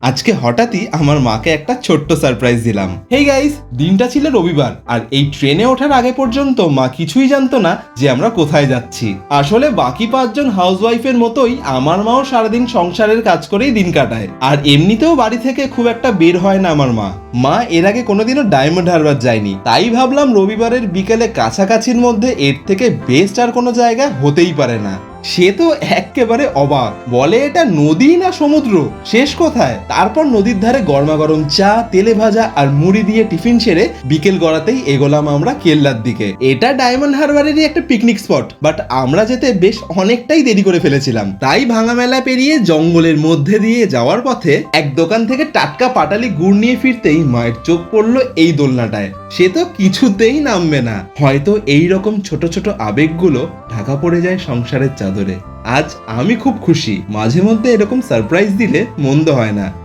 আজকে হঠাৎই আমার মাকে একটা ছোট্ট সারপ্রাইজ দিলাম। হেই গাইস, দিনটা ছিল রবিবার আর এই ট্রেনে ওঠার আগে পর্যন্ত মা কিছুই জানতো না যে আমরা কোথায় যাচ্ছি। আসলে বাকি 5জন হাউসওয়াইফের মতোই আমার মাও সারাদিন সংসারের কাজ করেই দিন কাটায়, আর এমনিতেও বাড়ি থেকে খুব একটা বের হয় না আমার মা এর আগে কোনোদিনও ডায়মন্ড হারবার যায়নি, তাই ভাবলাম রবিবারের বিকেলে কাছাকাছির মধ্যে এর থেকে বেস্ট আর কোনো জায়গা হতেই পারে না। সে তো একেবারে অবাক, বলে এটা নদী না সমুদ্র, শেষ কোথায়। তারপর নদীর ধারে গরমাগরম চা, তেলে ভাজা আর মুড়ি দিয়ে টিফিন সেরে বিকেল গড়াতেই এগোলাম আমরা কেল্লার দিকে। এটা ডায়মন্ড হারবারেরই একটা পিকনিক স্পট, বাট আমরা যেতে বেশ অনেকটাই দেরি করে ফেলেছিলাম, তাই ভাঙা মেলা পেরিয়ে জঙ্গলের মধ্যে দিয়ে যাওয়ার পথে এক দোকান থেকে টাটকা পাটালি গুড় নিয়ে ফিরতেই মায়ের চোখ পড়লো এই দোলনাটায়। সে তো কিছুতেই নামবে না। হয়তো এই রকম ছোট ছোট আবেগগুলো ঢাকা পড়ে যায় সংসারের চাদরে। আজ আমি খুব খুশি, মাঝে মধ্যে এরকম সারপ্রাইজ দিলে মন্দ হয় না।